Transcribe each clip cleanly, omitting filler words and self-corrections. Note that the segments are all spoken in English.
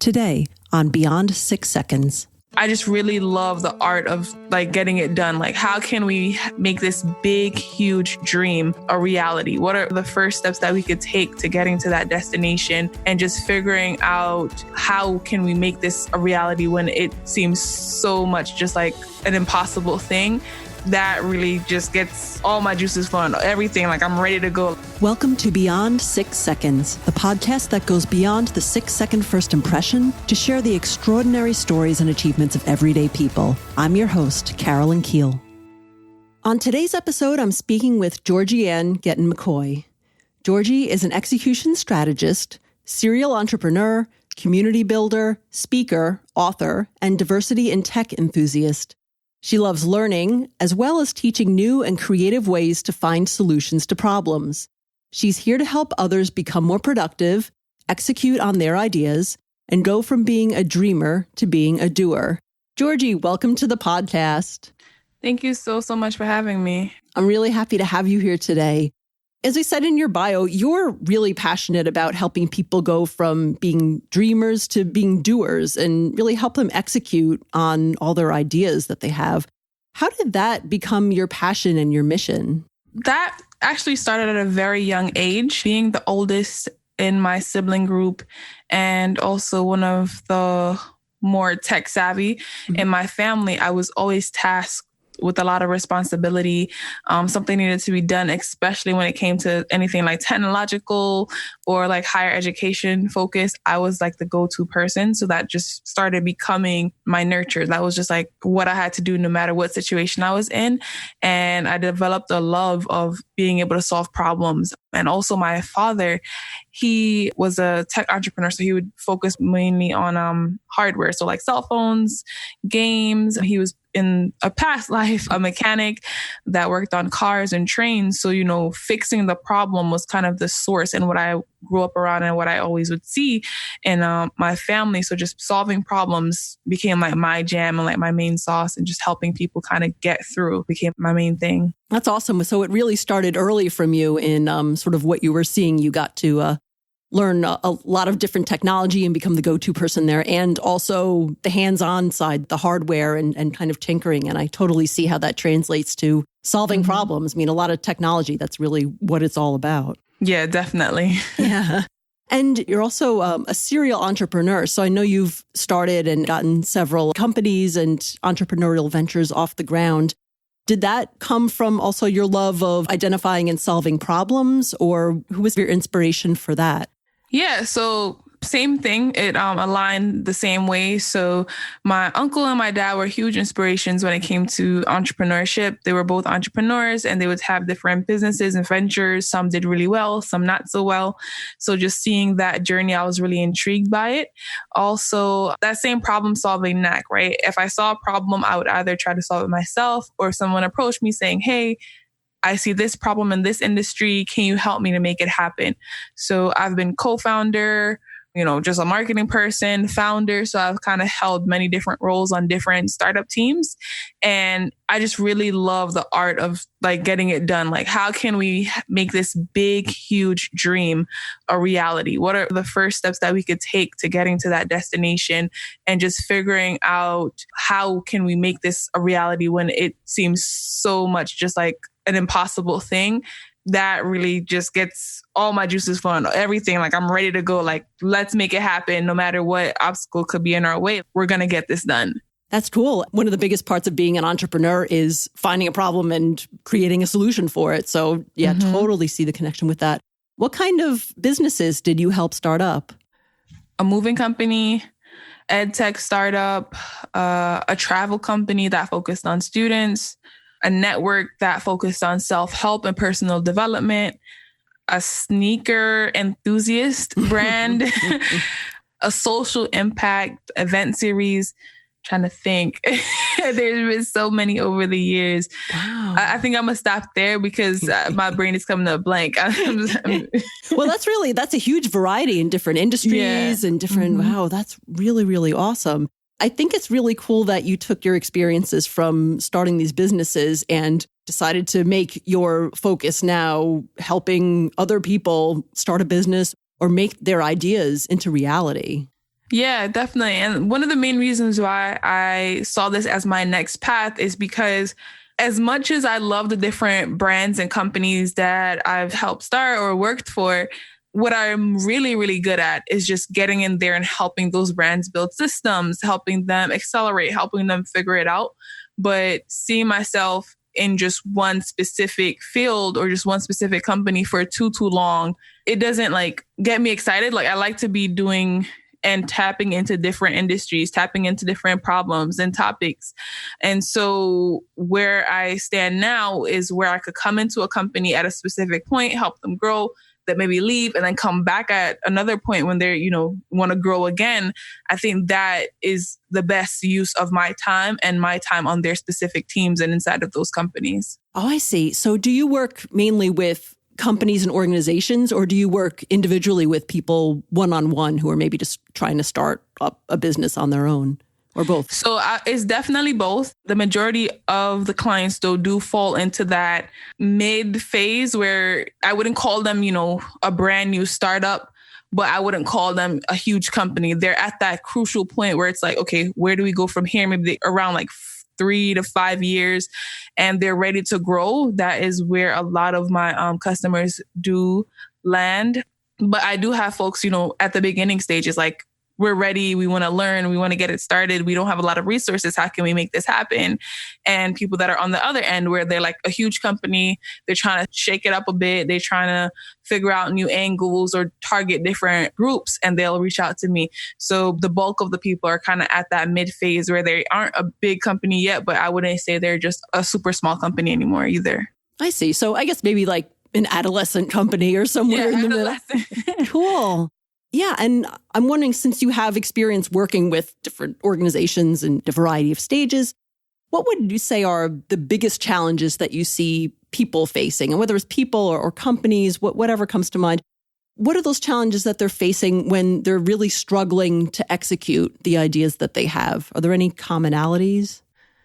Today on Beyond 6 Seconds. I just really love the art of getting it done. How can we make this big, huge dream a reality? What are the first steps that we could take to getting to that destination, and just figuring out how can we make this a reality when it seems so much just like an impossible thing. That really just gets all my juices flowing, everything. I'm ready to go. Welcome to Beyond 6 Seconds, the podcast that goes beyond the 6-second first impression to share the extraordinary stories and achievements of everyday people. I'm your host, Carolyn Keel. On today's episode, I'm speaking with Georgie-Ann Getton-Mckoy. Georgie is an execution strategist, serial entrepreneur, community builder, speaker, author, and diversity and tech enthusiast. She loves learning, as well as teaching new and creative ways to find solutions to problems. She's here to help others become more productive, execute on their ideas, and go from being a dreamer to being a doer. Georgie, welcome to the podcast. Thank you so much for having me. I'm really happy to have you here today. As I said in your bio, you're really passionate about helping people go from being dreamers to being doers and really help them execute on all their ideas that they have. How did that become your passion and your mission? That actually started at a very young age, being the oldest in my sibling group and also one of the more tech savvy in my family. I was always tasked with a lot of responsibility. Something needed to be done, especially when it came to anything like technological or higher education focus. I was the go-to person. So that just started becoming my nurture. That was just what I had to do no matter what situation I was in. And I developed a love of being able to solve problems. And also my father, he was a tech entrepreneur. So he would focus mainly on hardware. So cell phones, games. He was in a past life a mechanic that worked on cars and trains. So, fixing the problem was kind of the source and what I grew up around and what I always would see in my family. So just solving problems became my jam and my main sauce, and just helping people kind of get through became my main thing. That's awesome. So it really started early from you in sort of what you were seeing. You got to learn a lot of different technology and become the go-to person there, and also the hands-on side, the hardware and kind of tinkering. And I totally see how that translates to solving problems. I mean, a lot of technology, that's really what it's all about. Yeah, definitely. Yeah. And you're also a serial entrepreneur. So I know you've started and gotten several companies and entrepreneurial ventures off the ground. Did that come from also your love of identifying and solving problems, or who was your inspiration for that? Yeah, so same thing. It aligned the same way. So my uncle and my dad were huge inspirations when it came to entrepreneurship. They were both entrepreneurs and they would have different businesses and ventures. Some did really well, some not so well. So just seeing that journey, I was really intrigued by it. Also, that same problem solving knack, right? If I saw a problem, I would either try to solve it myself, or if someone approached me saying, hey, I see this problem in this industry. Can you help me to make it happen? So I've been co-founder, just a marketing person, founder. So I've kind of held many different roles on different startup teams. And I just really love the art of getting it done. How can we make this big, huge dream a reality? What are the first steps that we could take to getting to that destination, and just figuring out how can we make this a reality when it seems so much just an impossible thing. That really just gets all my juices flowing, everything. I'm ready to go. Let's make it happen. No matter what obstacle could be in our way, we're going to get this done. That's cool. One of the biggest parts of being an entrepreneur is finding a problem and creating a solution for it. So yeah, totally see the connection with that. What kind of businesses did you help start up? A moving company, ed tech startup, a travel company that focused on students, a network that focused on self-help and personal development, a sneaker enthusiast brand, a social impact event series. Trying to think. There's been so many over the years. Wow. I think I'm going to stop there because my brain is coming up blank. Well, that's a huge variety in different industries and different, wow, that's really, really awesome. I think it's really cool that you took your experiences from starting these businesses and decided to make your focus now helping other people start a business or make their ideas into reality. Yeah, definitely. And one of the main reasons why I saw this as my next path is because as much as I love the different brands and companies that I've helped start or worked for, what I'm really, really good at is just getting in there and helping those brands build systems, helping them accelerate, helping them figure it out. But seeing myself in just one specific field or just one specific company for too long, it doesn't like get me excited. Like I like to be doing and tapping into different industries, tapping into different problems and topics. And so where I stand now is where I could come into a company at a specific point, help them grow, that maybe leave and then come back at another point when they're, want to grow again. I think that is the best use of my time and my time on their specific teams and inside of those companies. Oh, I see. So do you work mainly with companies and organizations, or do you work individually with people one-on-one who are maybe just trying to start up a business on their own, or both? So it's definitely both. The majority of the clients, though, do fall into that mid phase where I wouldn't call them, a brand new startup, but I wouldn't call them a huge company. They're at that crucial point where it's like, okay, where do we go from here? Maybe around like 3 to 5 years and they're ready to grow. That is where a lot of my customers do land. But I do have folks, at the beginning stages, like, we're ready. We want to learn. We want to get it started. We don't have a lot of resources. How can we make this happen? And people that are on the other end where they're like a huge company, they're trying to shake it up a bit. They're trying to figure out new angles or target different groups, and they'll reach out to me. So the bulk of the people are kind of at that mid phase where they aren't a big company yet, but I wouldn't say they're just a super small company anymore either. I see. So I guess maybe like an adolescent company or somewhere in the middle. Cool. Yeah. And I'm wondering, since you have experience working with different organizations in a variety of stages, what would you say are the biggest challenges that you see people facing? And whether it's people or companies, whatever comes to mind, what are those challenges that they're facing when they're really struggling to execute the ideas that they have? Are there any commonalities?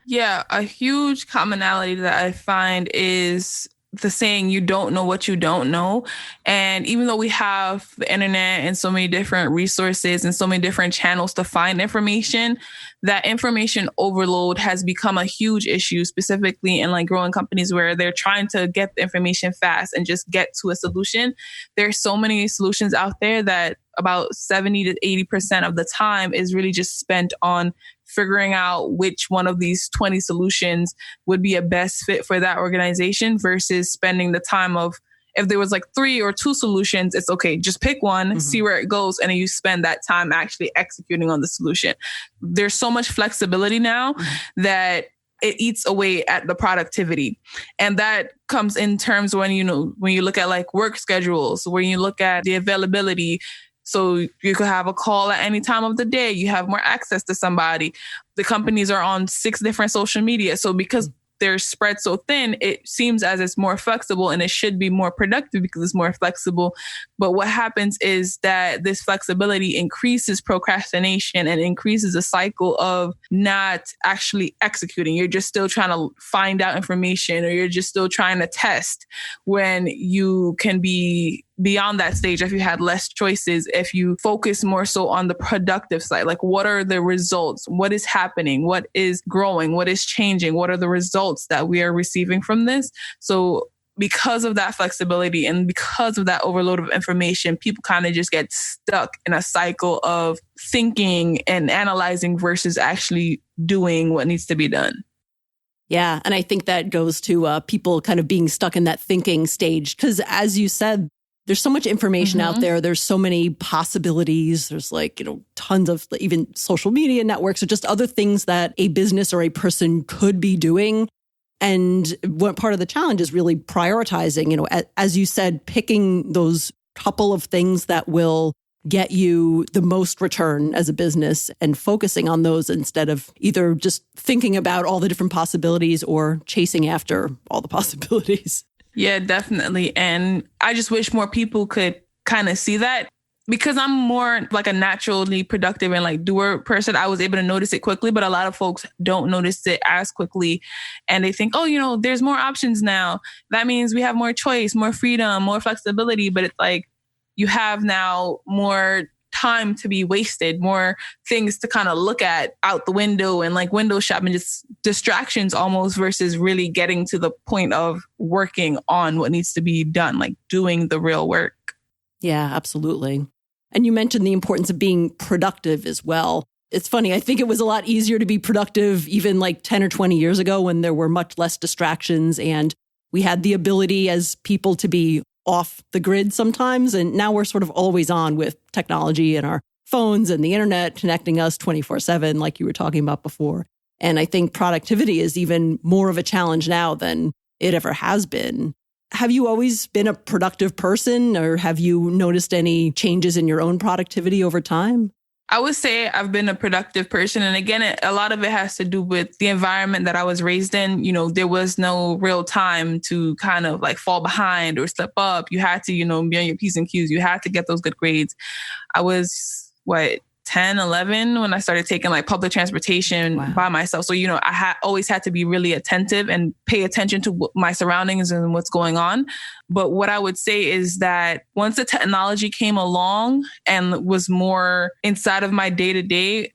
Yeah, a huge commonality that I find is the saying, you don't know what you don't know. And even though we have the internet and so many different resources and so many different channels to find information, that information overload has become a huge issue, specifically in like growing companies where they're trying to get the information fast and just get to a solution. There's so many solutions out there that about 70 to 80% of the time is really just spent on figuring out which one of these 20 solutions would be a best fit for that organization versus spending the time of, if there was like 3 or 2 solutions, it's okay, just pick one, see where it goes, and then you spend that time actually executing on the solution. There's so much flexibility now that it eats away at the productivity. And that comes in terms when you look at like work schedules, when you look at the availability. So you could have a call at any time of the day. You have more access to somebody. The companies are on 6 different social media. So because they're spread so thin, it seems as it's more flexible, and it should be more productive because it's more flexible. But what happens is that this flexibility increases procrastination and increases a cycle of not actually executing. You're just still trying to find out information, or you're just still trying to test, when you can be beyond that stage if you had less choices, if you focus more so on the productive side. Like, what are the results? What is happening? What is growing? What is changing? What are the results that we are receiving from this? So because of that flexibility and because of that overload of information, people kind of just get stuck in a cycle of thinking and analyzing versus actually doing what needs to be done. Yeah. And I think that goes to people kind of being stuck in that thinking stage. Because as you said, there's so much information out there. There's so many possibilities. There's like, tons of even social media networks or just other things that a business or a person could be doing. And what part of the challenge is really prioritizing, as you said, picking those couple of things that will get you the most return as a business and focusing on those instead of either just thinking about all the different possibilities or chasing after all the possibilities. Yeah, definitely. And I just wish more people could kind of see that, because I'm more like a naturally productive and like doer person. I was able to notice it quickly, but a lot of folks don't notice it as quickly. And they think, oh, there's more options now. That means we have more choice, more freedom, more flexibility. But it's like, you have now more time to be wasted, more things to kind of look at out the window and like window shopping, just distractions almost versus really getting to the point of working on what needs to be done, like doing the real work. Yeah, absolutely. And you mentioned the importance of being productive as well. It's funny, I think it was a lot easier to be productive even like 10 or 20 years ago when there were much less distractions and we had the ability as people to be off the grid sometimes. And now we're sort of always on with technology and our phones and the internet connecting us 24/7, like you were talking about before. And I think productivity is even more of a challenge now than it ever has been. Have you always been a productive person, or have you noticed any changes in your own productivity over time? I would say I've been a productive person. And again, a lot of it has to do with the environment that I was raised in. You know, there was no real time to kind of like fall behind or slip up. You had to, be on your P's and Q's. You had to get those good grades. I was, 10, 11 when I started taking like public transportation by myself. So, I always had to be really attentive and pay attention to my surroundings and what's going on. But what I would say is that once the technology came along and was more inside of my day to day,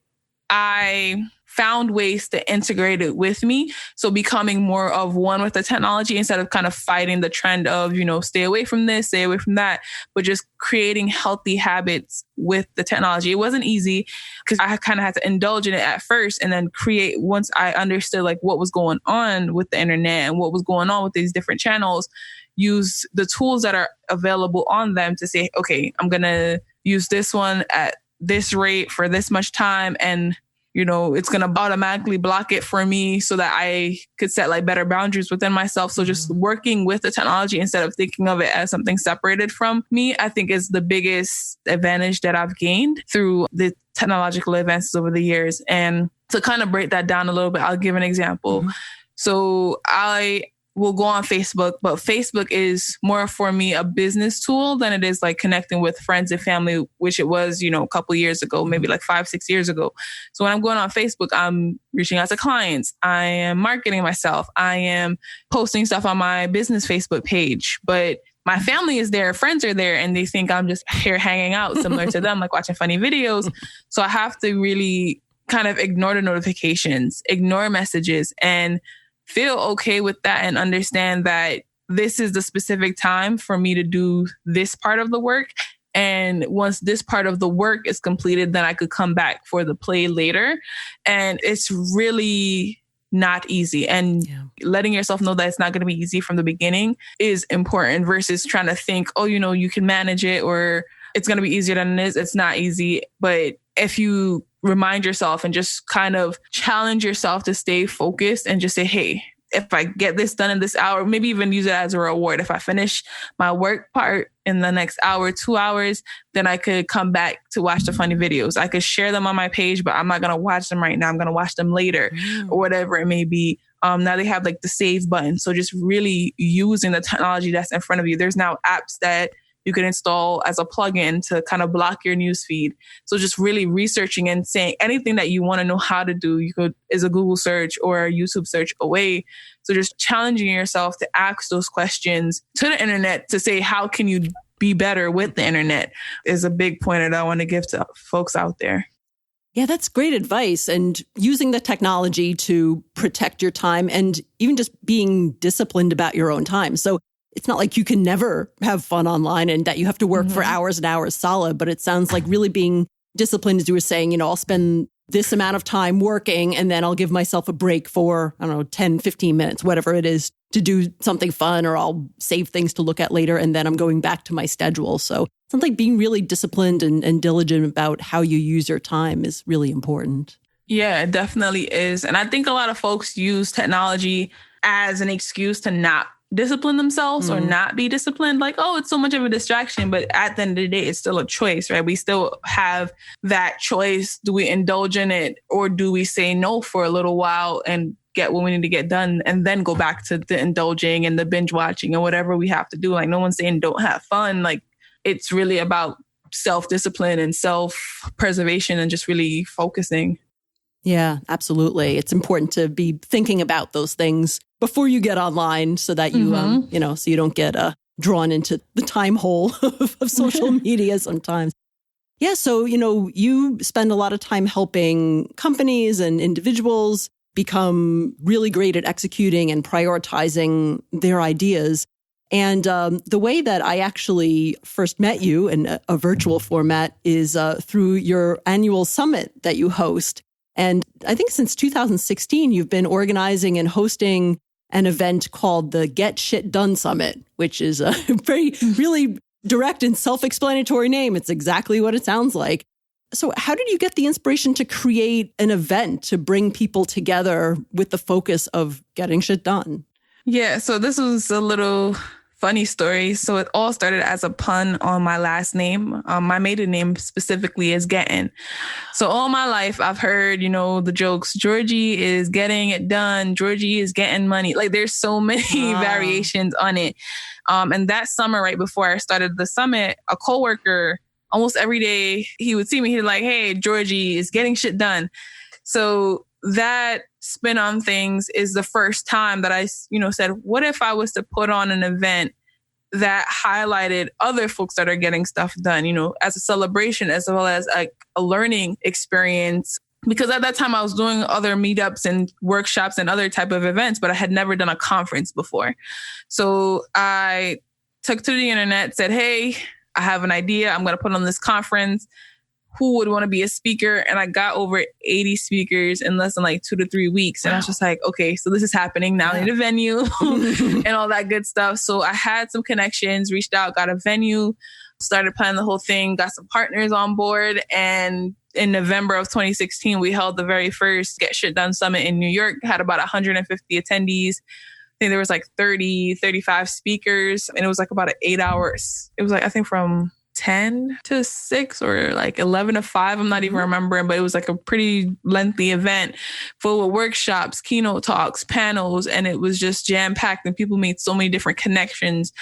I found ways to integrate it with me. So becoming more of one with the technology instead of kind of fighting the trend of, stay away from this, stay away from that, but just creating healthy habits with the technology. It wasn't easy because I kind of had to indulge in it at first and then create once I understood like what was going on with the internet and what was going on with these different channels, use the tools that are available on them to say, okay, I'm going to use this one at this rate for this much time. And it's going to automatically block it for me so that I could set like better boundaries within myself. So just working with the technology instead of thinking of it as something separated from me, I think is the biggest advantage that I've gained through the technological advances over the years. And to kind of break that down a little bit, I'll give an example. Mm-hmm. So I will go on Facebook, but Facebook is more for me a business tool than it is like connecting with friends and family, which it was, a couple of years ago, maybe like 5-6 years ago. So when I'm going on Facebook, I'm reaching out to clients. I am marketing myself. I am posting stuff on my business Facebook page, but my family is there, friends are there, and they think I'm just here hanging out similar to them, like watching funny videos. So I have to really kind of ignore the notifications, ignore messages, and feel okay with that and understand that this is the specific time for me to do this part of the work. And once this part of the work is completed, then I could come back for the play later. And it's really not easy. And letting yourself know that it's not going to be easy from the beginning is important versus trying to think, you can manage it or it's going to be easier than it is. It's not easy. But if you remind yourself and just kind of challenge yourself to stay focused and just say, hey, if I get this done in this hour, maybe even use it as a reward. If I finish my work part in the next hour, 2 hours, then I could come back to watch the funny videos. I could share them on my page, but I'm not going to watch them right now. I'm going to watch them later or whatever it may be. Now they have like the save button. So just really using the technology that's in front of you. There's now apps that you can install as a plugin to kind of block your newsfeed. So just really researching and saying anything that you want to know how to do, is a Google search or a YouTube search away. So just challenging yourself to ask those questions to the internet to say, how can you be better with the internet is a big point that I want to give to folks out there. Yeah, that's great advice. And using the technology to protect your time and even just being disciplined about your own time. So it's not like you can never have fun online and that you have to work for hours and hours solid, but it sounds like really being disciplined, as you were saying, I'll spend this amount of time working and then I'll give myself a break for, 10, 15 minutes, whatever it is, to do something fun, or I'll save things to look at later. And then I'm going back to my schedule. So it sounds like being really disciplined and diligent about how you use your time is really important. Yeah, it definitely is. And I think a lot of folks use technology as an excuse to not discipline themselves or not be disciplined. Like, it's so much of a distraction. But at the end of the day, it's still a choice, right? We still have that choice. Do we indulge in it or do we say no for a little while and get what we need to get done and then go back to the indulging and the binge watching and whatever we have to do? Like, no one's saying don't have fun. Like, it's really about self-discipline and self-preservation and just really focusing. Yeah, absolutely. It's important to be thinking about those things before you get online so that you, so you don't get drawn into the time hole of social media sometimes. Yeah. So, you spend a lot of time helping companies and individuals become really great at executing and prioritizing their ideas. And the way that I actually first met you in a virtual format is through your annual summit that you host. And I think since 2016, you've been organizing and hosting an event called the Get Shit Done Summit, which is a really direct and self-explanatory name. It's exactly what it sounds like. So how did you get the inspiration to create an event to bring people together with the focus of getting shit done? Yeah, so this was a little funny story. So it all started as a pun on my last name. My maiden name specifically is Getton. So all my life I've heard, the jokes, Georgie is getting it done. Georgie is getting money. Like there's so many variations on it. And that summer, right before I started the summit, a coworker, almost every day he would see me, he'd like, hey, Georgie is getting shit done. So that spin on things is the first time that I, said, what if I was to put on an event that highlighted other folks that are getting stuff done, as a celebration, as well as a learning experience. Because at that time I was doing other meetups and workshops and other type of events, but I had never done a conference before. So I took to the internet, said, hey, I have an idea. I'm going to put on this conference. Who would want to be a speaker? And I got over 80 speakers in less than 2 to 3 weeks. And I was just like, okay, so this is happening now. I need a venue and all that good stuff. So I had some connections, reached out, got a venue, started planning the whole thing, got some partners on board. And in November of 2016, we held the very first Get Shit Done Summit in New York, had about 150 attendees. I think there was 30, 35 speakers, and it was about 8 hours. It was I think from 10 to 6 or 11 to 5. I'm not even remembering, but it was a pretty lengthy event full of workshops, keynote talks, panels, and it was just jam-packed and people made so many different connections.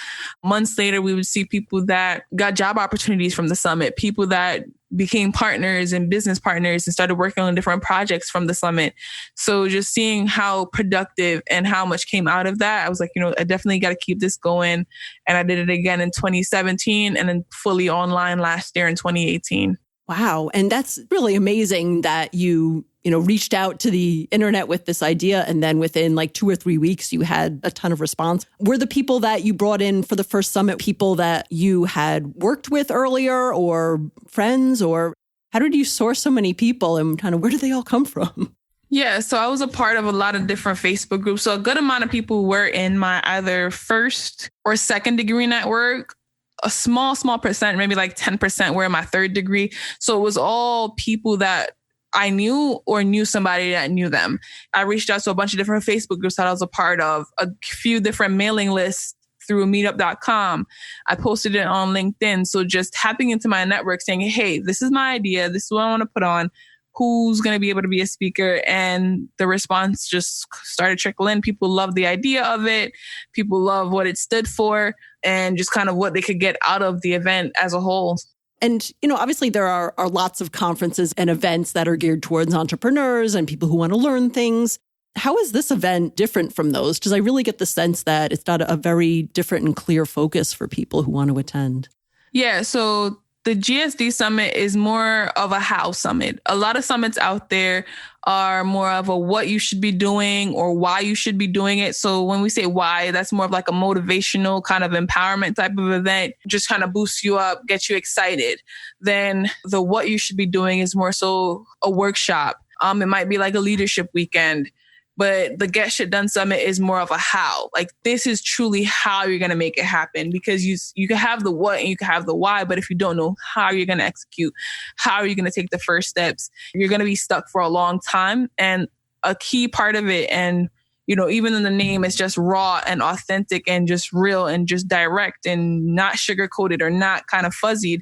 Months later, we would see people that got job opportunities from the summit, people that became partners and business partners and started working on different projects from the summit. So just seeing how productive and how much came out of that, I was like, I definitely got to keep this going. And I did it again in 2017 and then fully online last year in 2018. Wow. And that's really amazing that you reached out to the internet with this idea. And then within 2 or 3 weeks, you had a ton of response. Were the people that you brought in for the first summit people that you had worked with earlier or friends? Or how did you source so many people and kind of where did they all come from? Yeah, so I was a part of a lot of different Facebook groups. So a good amount of people were in my either first or second degree network. A small percent, maybe 10% were in my third degree. So it was all people that I knew or knew somebody that knew them. I reached out to a bunch of different Facebook groups that I was a part of, a few different mailing lists through meetup.com. I posted it on LinkedIn. So just tapping into my network saying, hey, this is my idea. This is what I want to put on. Who's going to be able to be a speaker? And the response just started trickling. People loved the idea of it. People love what it stood for and just kind of what they could get out of the event as a whole. And, obviously there are lots of conferences and events that are geared towards entrepreneurs and people who want to learn things. How is this event different from those? Because I really get the sense that it's got a very different and clear focus for people who want to attend. Yeah, so the GSD Summit is more of a how summit. A lot of summits out there are more of a what you should be doing or why you should be doing it. So when we say why, that's more of a motivational kind of empowerment type of event, just kind of boost you up, get you excited. Then the what you should be doing is more so a workshop. It might be a leadership weekend. But the Get Shit Done Summit is more of a how. This is truly how you're going to make it happen, because you can have the what and you can have the why. But if you don't know how you're going to execute, how are you going to take the first steps, you're going to be stuck for a long time. And a key part of it, and even in the name, it's just raw and authentic and just real and just direct and not sugar-coated or not kind of fuzzied.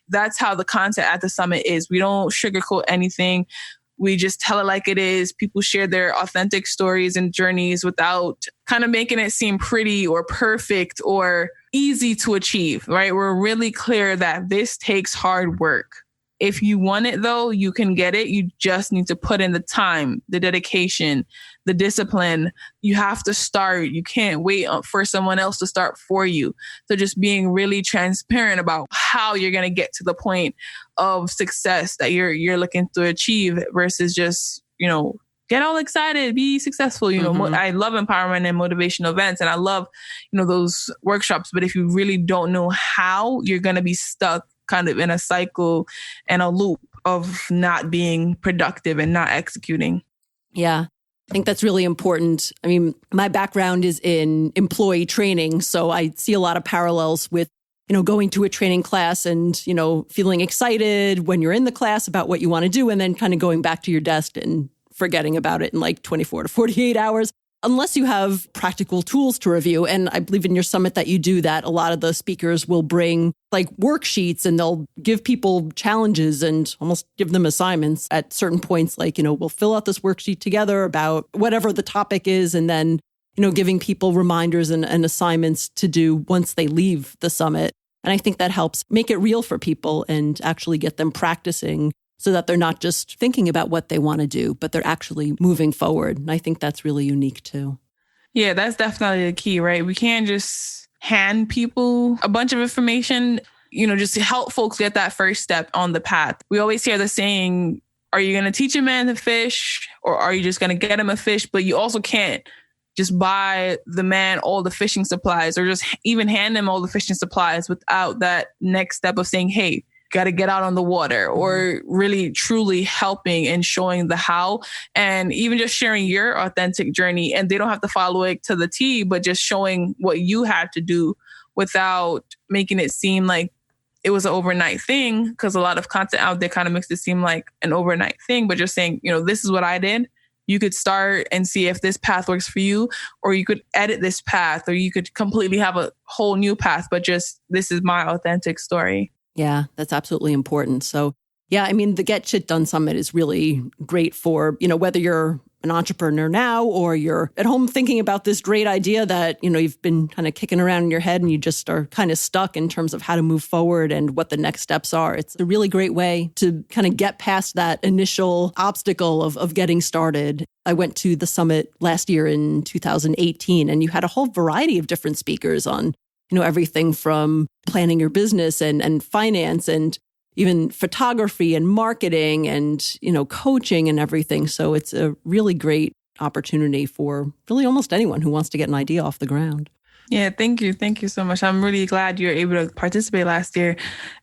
That's how the content at the summit is. We don't sugarcoat anything. We just tell it like it is. People share their authentic stories and journeys without kind of making it seem pretty or perfect or easy to achieve, right? We're really clear that this takes hard work. If you want it though, you can get it. You just need to put in the time, the dedication, the discipline. You have to start. You can't wait for someone else to start for you. So just being really transparent about how you're going to get to the point of success that you're looking to achieve versus just, get all excited, be successful. I love empowerment and motivational events, and I love, those workshops. But if you really don't know how, you're going to be stuck kind of in a cycle and a loop of not being productive and not executing. Yeah. I think that's really important. I mean, my background is in employee training, so I see a lot of parallels with, going to a training class and, feeling excited when you're in the class about what you want to do, and then kind of going back to your desk and forgetting about it in like 24 to 48 hours, unless you have practical tools to review. And I believe in your summit that you do that. A lot of the speakers will bring like worksheets, and they'll give people challenges and almost give them assignments at certain points. Like, we'll fill out this worksheet together about whatever the topic is. And then, giving people reminders and assignments to do once they leave the summit. And I think that helps make it real for people and actually get them practicing, so that they're not just thinking about what they want to do, but they're actually moving forward. And I think that's really unique too. Yeah, that's definitely the key, right? We can't just hand people a bunch of information, just to help folks get that first step on the path. We always hear the saying, are you going to teach a man to fish, or are you just going to get him a fish? But you also can't just buy the man all the fishing supplies, or just even hand him all the fishing supplies without that next step of saying, hey, got to get out on the water, or really truly helping and showing the how, and even just sharing your authentic journey. And they don't have to follow it to the T, but just showing what you had to do without making it seem like it was an overnight thing. Because a lot of content out there kind of makes it seem like an overnight thing, but just saying, this is what I did. You could start and see if this path works for you, or you could edit this path, or you could completely have a whole new path, but just, this is my authentic story. Yeah, that's absolutely important. So, yeah, I mean, the Get Shit Done Summit is really great for, whether you're an entrepreneur now or you're at home thinking about this great idea that, you've been kind of kicking around in your head and you just are kind of stuck in terms of how to move forward and what the next steps are. It's a really great way to kind of get past that initial obstacle of getting started. I went to the summit last year in 2018, and you had a whole variety of different speakers on everything from planning your business and finance, and even photography and marketing and, coaching and everything. So it's a really great opportunity for really almost anyone who wants to get an idea off the ground. Yeah, thank you. Thank you so much. I'm really glad you were able to participate last year.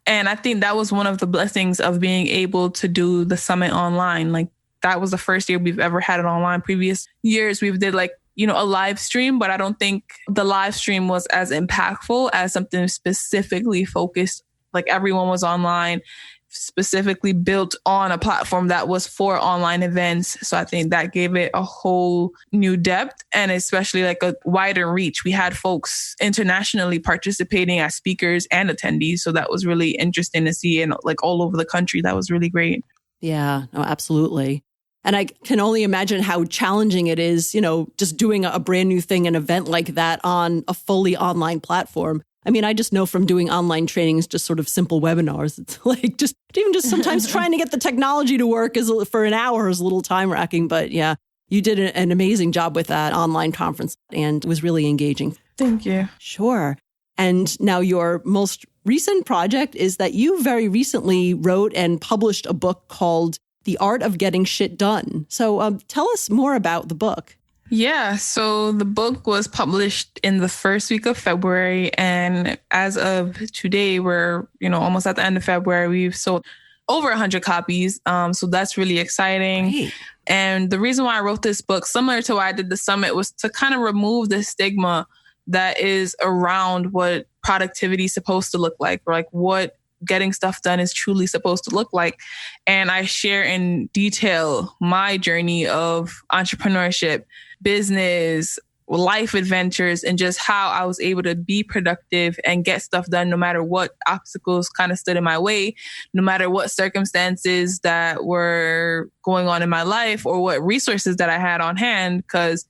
And I think that was one of the blessings of being able to do the summit online. Like, that was the first year we've ever had it online. Previous years, we've did a live stream, but I don't think the live stream was as impactful as something specifically focused. Like, everyone was online, specifically built on a platform that was for online events. So I think that gave it a whole new depth, and especially like a wider reach. We had folks internationally participating as speakers and attendees. So that was really interesting to see, and like all over the country. That was really great. Yeah, no, absolutely. And I can only imagine how challenging it is, just doing a brand new thing, an event like that on a fully online platform. I mean, I just know from doing online trainings, just sort of simple webinars, it's like just sometimes trying to get the technology to work for an hour is a little time racking. But yeah, you did an amazing job with that online conference, and it was really engaging. Thank you. Sure. And now your most recent project is that you very recently wrote and published a book called The Art of Getting Shit Done. So tell us more about the book. Yeah, so the book was published in the first week of February. And as of today, we're, almost at the end of February, we've sold over 100 copies. So that's really exciting. Great. And the reason why I wrote this book, similar to why I did the summit, was to kind of remove the stigma that is around what productivity is supposed to look like, or like what getting stuff done is truly supposed to look like. And I share in detail my journey of entrepreneurship, business, life adventures, and just how I was able to be productive and get stuff done no matter what obstacles kind of stood in my way, no matter what circumstances that were going on in my life or what resources that I had on hand. Because,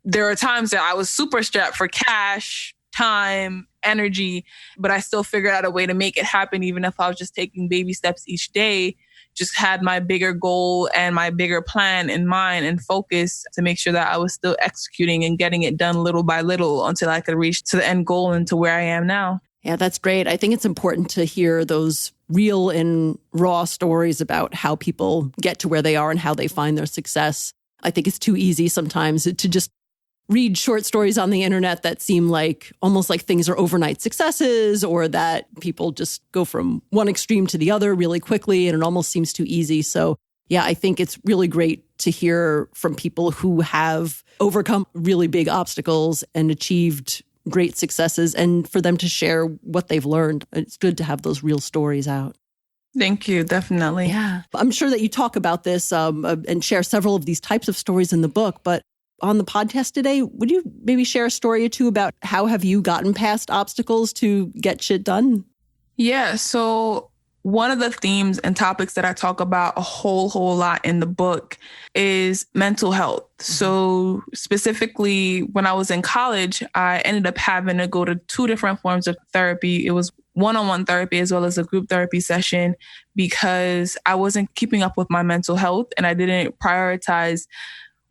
there are times that I was super strapped for cash, time, energy, but I still figured out a way to make it happen, even if I was just taking baby steps each day. Just had my bigger goal and my bigger plan in mind and focus to make sure that I was still executing and getting it done little by little until I could reach to the end goal and to where I am now. Yeah, that's great. I think it's important to hear those real and raw stories about how people get to where they are and how they find their success. I think it's too easy sometimes to just read short stories on the internet that seem like almost like things are overnight successes, or that people just go from one extreme to the other really quickly, and it almost seems too easy. So yeah, I think it's really great to hear from people who have overcome really big obstacles and achieved great successes, and for them to share what they've learned. It's good to have those real stories out. Thank you. Definitely. Yeah. I'm sure that you talk about this and share several of these types of stories in the book, but on the podcast today, would you maybe share a story or two about how have you gotten past obstacles to get shit done? Yeah. So one of the themes and topics that I talk about a whole lot in the book is mental health. So specifically, when I was in college, I ended up having to go to 2 different forms of therapy. It was one-on-one therapy as well as a group therapy session, because I wasn't keeping up with my mental health and I didn't prioritize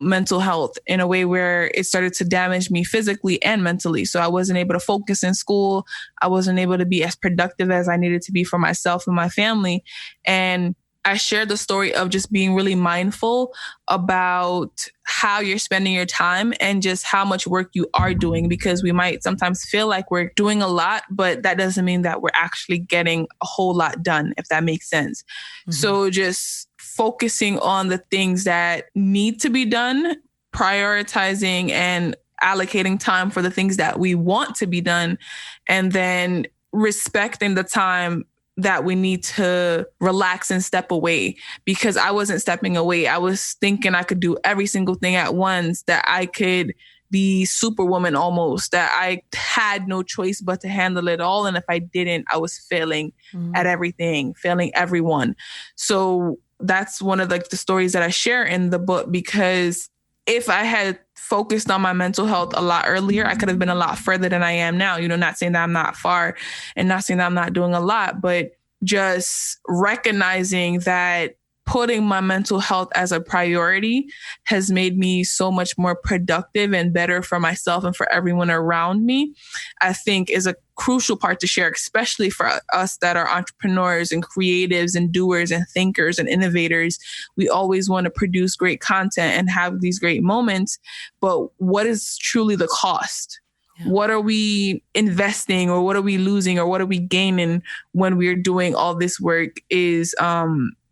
mental health in a way where it started to damage me physically and mentally. So I wasn't able to focus in school. I wasn't able to be as productive as I needed to be for myself and my family. And I shared the story of just being really mindful about how you're spending your time and just how much work you are doing, because we might sometimes feel like we're doing a lot, but that doesn't mean that we're actually getting a whole lot done, if that makes sense. So just focusing on the things that need to be done, prioritizing and allocating time for the things that we want to be done, and then respecting the time that we need to relax and step away, because I wasn't stepping away. I was thinking I could do every single thing at once, that I could be superwoman almost, that I had no choice but to handle it all. And if I didn't, I was failing at everything, failing everyone. So that's one of the stories that I share in the book, because if I had focused on my mental health a lot earlier, I could have been a lot further than I am now. You know, not saying that I'm not far and not saying that I'm not doing a lot, but just recognizing that putting my mental health as a priority has made me so much more productive and better for myself and for everyone around me, I think is a crucial part to share, especially for us that are entrepreneurs and creatives and doers and thinkers and innovators. We always want to produce great content and have these great moments, but what is truly the cost? Yeah. What are we investing, or what are we losing, or what are we gaining when we're doing all this work is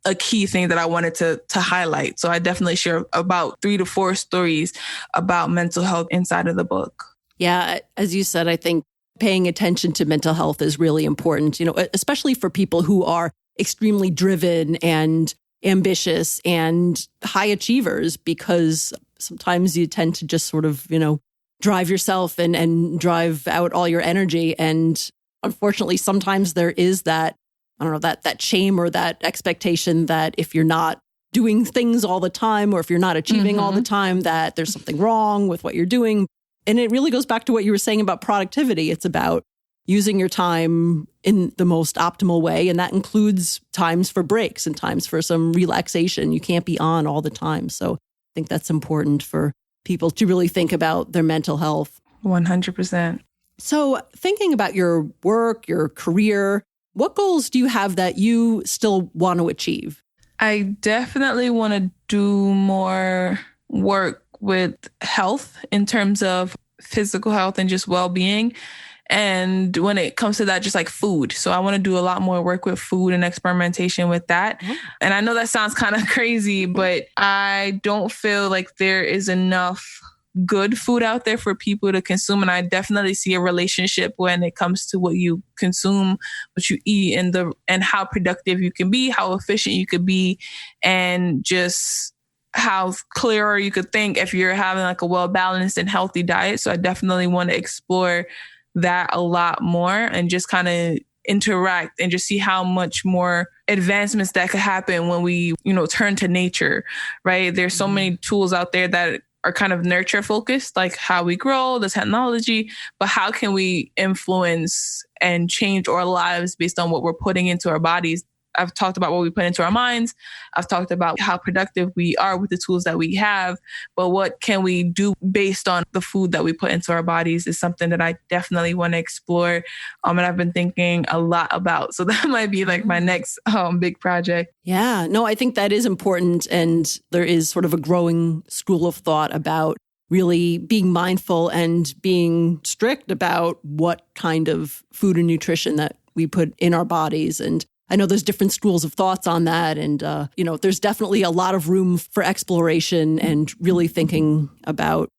a key thing that I wanted to highlight. So I definitely share about 3 to 4 stories about mental health inside of the book. Yeah, as you said, I think paying attention to mental health is really important, you know, especially for people who are extremely driven and ambitious and high achievers, because sometimes you tend to just sort of, you know, drive yourself and drive out all your energy. And unfortunately, sometimes there is that, I don't know, that shame or that expectation that if you're not doing things all the time, or if you're not achieving all the time, that there's something wrong with what you're doing. And it really goes back to what you were saying about productivity. It's about using your time in the most optimal way. And that includes times for breaks and times for some relaxation. You can't be on all the time. So I think that's important for people to really think about their mental health. 100%. So thinking about your work, your career, what goals do you have that you still want to achieve? I definitely want to do more work with health in terms of physical health and just well-being. And when it comes to that, just like food. So I want to do a lot more work with food and experimentation with that. And I know that sounds kind of crazy, but I don't feel like there is enough good food out there for people to consume. And I definitely see a relationship when it comes to what you consume, what you eat, and how productive you can be, how efficient you could be, and just how clearer you could think if you're having like a well-balanced and healthy diet. So I definitely want to explore that a lot more and just kind of interact and just see how much more advancements that could happen when we, you know, turn to nature, right? There's so many tools out there that are kind of nurture focused, like how we grow, the technology, but how can we influence and change our lives based on what we're putting into our bodies? I've talked about what we put into our minds. I've talked about how productive we are with the tools that we have, but what can we do based on the food that we put into our bodies is something that I definitely want to explore. And I've been thinking a lot about. So that might be like my next big project. Yeah, no, I think that is important. And there is sort of a growing school of thought about really being mindful and being strict about what kind of food and nutrition that we put in our bodies. And I know there's different schools of thoughts on that. And, there's definitely a lot of room for exploration and really thinking about,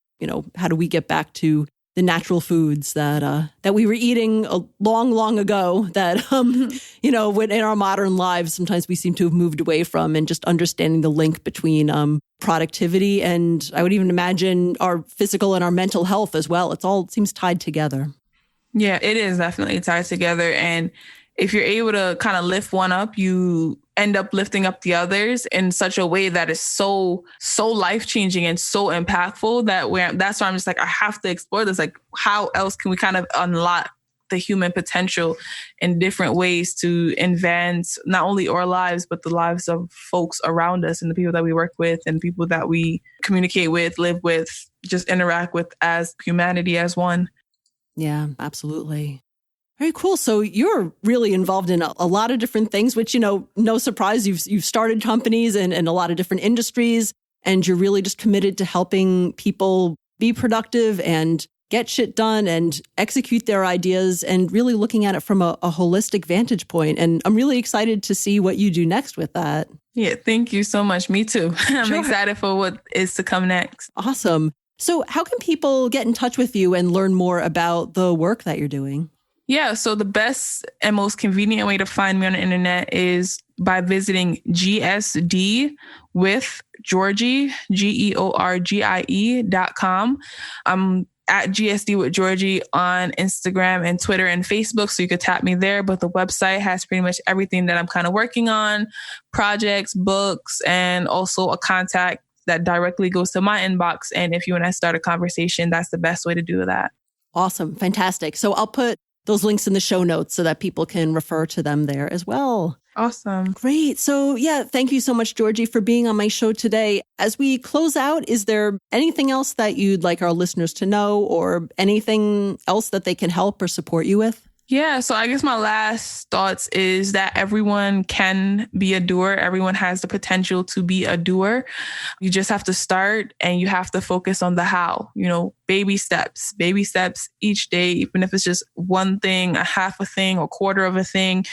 how do we get back to the natural foods that we were eating a long, long ago that, when in our modern lives, sometimes we seem to have moved away from, and just understanding the link between productivity and I would even imagine our physical and our mental health as well. It seems tied together. Yeah, it is definitely tied together. And if you're able to kind of lift one up, you end up lifting up the others in such a way that is so life-changing and so impactful that's why I'm just like, I have to explore this. Like, how else can we kind of unlock the human potential in different ways to advance not only our lives, but the lives of folks around us and the people that we work with and people that we communicate with, live with, just interact with as humanity, as one. Yeah, absolutely. Very cool. So you're really involved in a lot of different things, which, no surprise, you've started companies in a lot of different industries, and you're really just committed to helping people be productive and get shit done and execute their ideas and really looking at it from a holistic vantage point. And I'm really excited to see what you do next with that. Yeah, thank you so much. Me too. I'm Sure. excited for what is to come next. Awesome. So how can people get in touch with you and learn more about the work that you're doing? Yeah, so the best and most convenient way to find me on the internet is by visiting GSD with Georgie, GEORGIE.com. I'm at GSD with Georgie on Instagram and Twitter and Facebook, so you could tap me there. But the website has pretty much everything that I'm kind of working on, projects, books, and also a contact that directly goes to my inbox. And if you want to start a conversation, that's the best way to do that. Awesome. Fantastic. So I'll put those links in the show notes so that people can refer to them there as well. Awesome. Great. So thank you so much, Georgie, for being on my show today. As we close out, is there anything else that you'd like our listeners to know or anything else that they can help or support you with? Yeah, so I guess my last thoughts is that everyone can be a doer. Everyone has the potential to be a doer. You just have to start and you have to focus on the how, baby steps each day, even if it's just one thing, a half a thing, or quarter of a thing,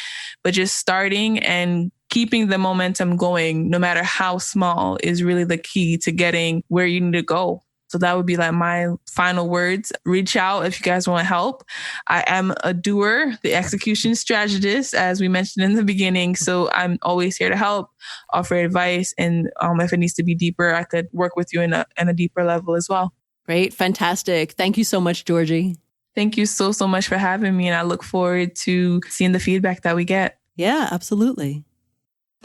but just starting and keeping the momentum going, no matter how small, is really the key to getting where you need to go. So that would be like my final words. Reach out if you guys want help. I am a doer, the execution strategist, as we mentioned in the beginning. So I'm always here to help, offer advice. And if it needs to be deeper, I could work with you in a deeper level as well. Great. Fantastic. Thank you so much, Georgie. Thank you so much for having me. And I look forward to seeing the feedback that we get. Yeah, absolutely.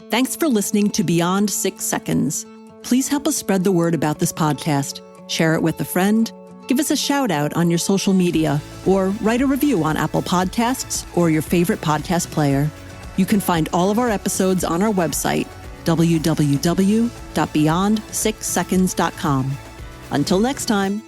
Thanks for listening to Beyond 6 Seconds. Please help us spread the word about this podcast. Share it with a friend, give us a shout out on your social media, or write a review on Apple Podcasts or your favorite podcast player. You can find all of our episodes on our website, www.beyond6seconds.com. Until next time.